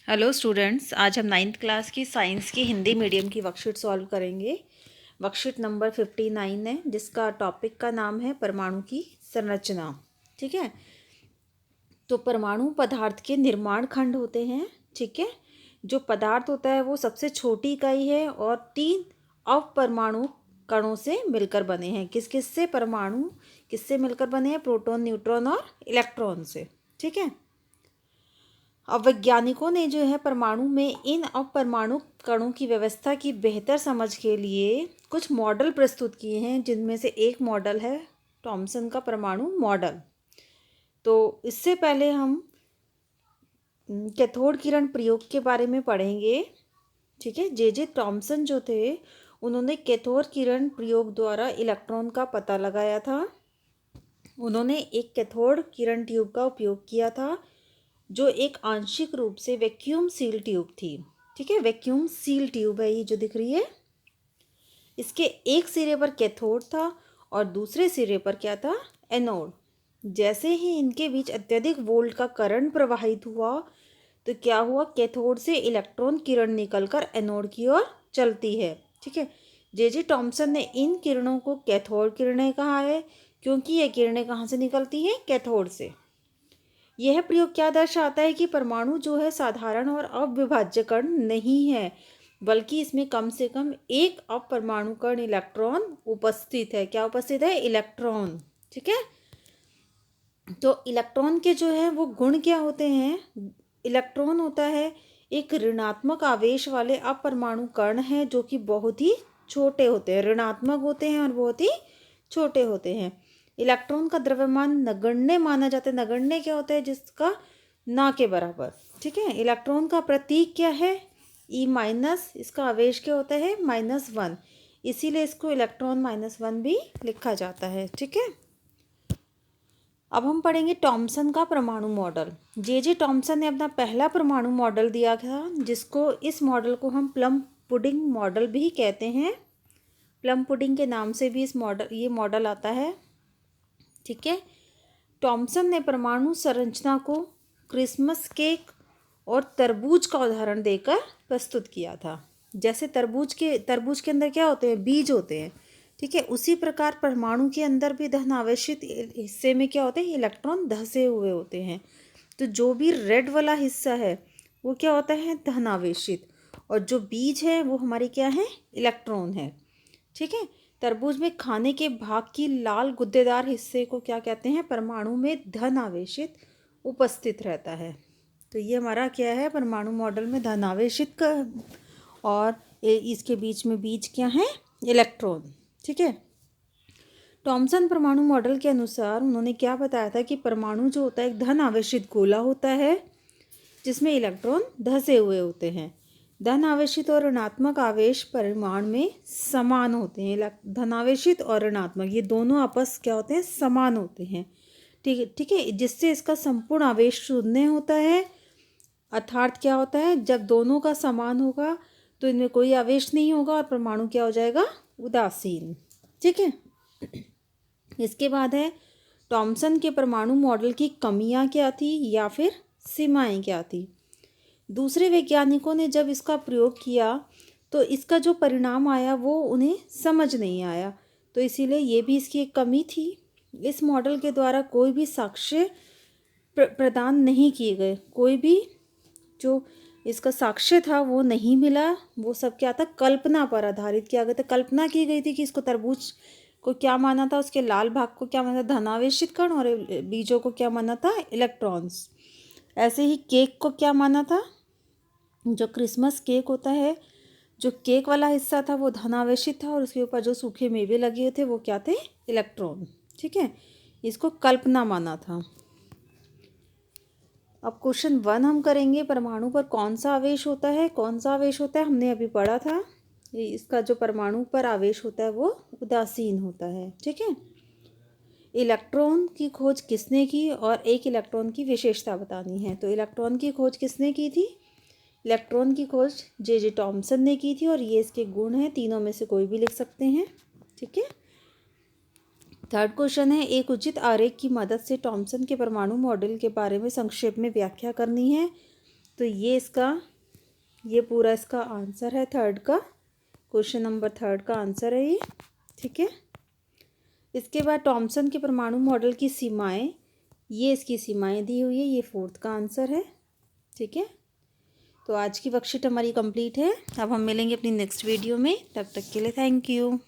Hello students, आज हम ninth class की साइंस की हिंदी मीडियम की वर्कशीट सॉल्व करेंगे। वर्कशीट नंबर 59 है, जिसका टॉपिक का नाम है परमाणु की संरचना। ठीक है, तो परमाणु पदार्थ के निर्माण खंड होते हैं। ठीक है, जो पदार्थ होता है वो सबसे छोटी इकाई है और 3 अपरमाणु कणों से मिलकर बने हैं। किस किस से परमाणु किससे मिलकर बने हैं? प्रोटॉन, न्यूट्रॉन और इलेक्ट्रॉन से। ठीक है, अब वैज्ञानिकों ने जो है परमाणु में इन अपरमाणु कणों की व्यवस्था की बेहतर समझ के लिए कुछ मॉडल प्रस्तुत किए हैं, जिनमें से एक मॉडल है थॉमसन का परमाणु मॉडल। तो इससे पहले हम कैथोड किरण प्रयोग के बारे में पढ़ेंगे। ठीक है, जे थॉमसन जो थे, उन्होंने कैथोड किरण प्रयोग द्वारा इलेक्ट्रॉन का पता लगाया था। उन्होंने एक कैथोड किरण ट्यूब का उपयोग किया था, जो एक आंशिक रूप से वैक्यूम सील ट्यूब थी। ठीक है, वैक्यूम सील ट्यूब है ये जो दिख रही है। इसके एक सिरे पर कैथोड था और दूसरे सिरे पर क्या था? एनोड। जैसे ही इनके बीच अत्यधिक वोल्ट का करंट प्रवाहित हुआ, तो क्या हुआ? कैथोड से इलेक्ट्रॉन किरण निकलकर एनोड की ओर चलती है। ठीक है, जे थॉमसन ने इन किरणों को कैथोड किरणें कहा है, क्योंकि ये किरणें कहाँ से निकलती हैं? कैथोड से। यह प्रयोग क्या दर्शाता है कि परमाणु जो है साधारण और अविभाज्य कण नहीं है, बल्कि इसमें कम से कम एक अपरमाणु कण इलेक्ट्रॉन उपस्थित है। क्या उपस्थित है? इलेक्ट्रॉन। ठीक है, तो इलेक्ट्रॉन के जो है वो गुण क्या होते हैं? इलेक्ट्रॉन होता है एक ऋणात्मक आवेश वाले अपरमाणु कण है, जो कि बहुत ही छोटे होते हैं, ऋणात्मक होते हैं और बहुत ही छोटे होते हैं। इलेक्ट्रॉन का द्रव्यमान नगण्य माना जाता है। नगण्य क्या होता है? जिसका ना के बराबर। ठीक है, इलेक्ट्रॉन का प्रतीक क्या है? E minus. इसका आवेश क्या होता है? -1। इसीलिए इसको इलेक्ट्रॉन -1 भी लिखा जाता है। ठीक है, अब हम पढ़ेंगे थॉमसन का परमाणु मॉडल। जे थॉमसन ने अपना पहला परमाणु मॉडल दिया था, जिसको इस मॉडल को हम प्लम पुडिंग मॉडल भी कहते हैं। प्लम पुडिंग के नाम से भी ये मॉडल आता है। ठीक है, थॉमसन ने परमाणु संरचना को क्रिसमस केक और तरबूज का उदाहरण देकर प्रस्तुत किया था। जैसे तरबूज के अंदर क्या होते हैं? बीज होते हैं। ठीक है, उसी प्रकार परमाणु के अंदर भी धन आवेशित हिस्से में क्या होते हैं? इलेक्ट्रॉन धंसे हुए होते हैं। तो जो भी रेड वाला हिस्सा है वो क्या होता है? धन आवेशित। और जो बीज है वो हमारी क्या है? इलेक्ट्रॉन है। ठीक है, तरबूज में खाने के भाग की लाल गुद्देदार हिस्से को क्या कहते हैं? परमाणु में धन आवेशित उपस्थित रहता है। तो ये हमारा क्या है? परमाणु मॉडल में धन आवेशित का, और इसके बीच में बीज क्या है? इलेक्ट्रॉन। ठीक है, थॉमसन परमाणु मॉडल के अनुसार उन्होंने क्या बताया था कि परमाणु जो होता है एक धन आवेशित गोला होता है, जिसमें इलेक्ट्रॉन धंसे हुए होते हैं। धन आवेशित और ऋणात्मक आवेश परिमाण में समान होते हैं। धनावेशित और ऋणात्मक ये दोनों आपस क्या होते हैं? समान होते हैं। ठीक है, जिससे इसका संपूर्ण आवेश शून्य होता है। अर्थात क्या होता है? जब दोनों का समान होगा तो इनमें कोई आवेश नहीं होगा और परमाणु क्या हो जाएगा? उदासीन। ठीक है, इसके बाद है थॉमसन के परमाणु मॉडल की कमियां क्या थी या फिर सीमाएं क्या थी। दूसरे वैज्ञानिकों ने जब इसका प्रयोग किया तो इसका जो परिणाम आया वो उन्हें समझ नहीं आया, तो इसीलिए ये भी इसकी एक कमी थी। इस मॉडल के द्वारा कोई भी साक्ष्य प्रदान नहीं किए गए। कोई भी जो इसका साक्ष्य था वो नहीं मिला। वो सब क्या था? कल्पना पर आधारित किया गया था। कल्पना की गई थी कि इसको तरबूज को क्या माना था? उसके लाल भाग को क्या माना था? धनावेशित कण, और बीजों को क्या माना था? इलेक्ट्रॉन्स। ऐसे ही केक को क्या माना था? जो क्रिसमस केक होता है, जो केक वाला हिस्सा था वो धनावेशित था, और उसके ऊपर जो सूखे मेवे लगे हुए थे वो क्या थे? इलेक्ट्रॉन। ठीक है, इसको कल्पना माना था। अब क्वेश्चन 1 हम करेंगे। परमाणु पर कौन सा आवेश होता है? कौन सा आवेश होता है? हमने अभी पढ़ा था। इसका जो परमाणु पर आवेश होता है वो उदासीन होता है। ठीक है, इलेक्ट्रॉन की खोज किसने की? और एक इलेक्ट्रॉन की विशेषता बतानी है। तो इलेक्ट्रॉन की खोज किसने की थी? इलेक्ट्रॉन की खोज जे थॉमसन ने की थी, और ये इसके गुण हैं। तीनों में से कोई भी लिख सकते हैं। ठीक है, थर्ड क्वेश्चन है, एक उचित आरेख की मदद से थॉमसन के परमाणु मॉडल के बारे में संक्षेप में व्याख्या करनी है। तो ये पूरा इसका आंसर है थर्ड का, क्वेश्चन नंबर थर्ड का आंसर है ये। ठीक है, इसके बाद थॉमसन के परमाणु मॉडल की सीमाएं, ये इसकी सीमाएं दी हुई है, ये फोर्थ का आंसर है। ठीक है, तो आज की वर्कशीट हमारी कंप्लीट है। अब हम मिलेंगे अपनी नेक्स्ट वीडियो में, तब तक के लिए थैंक यू।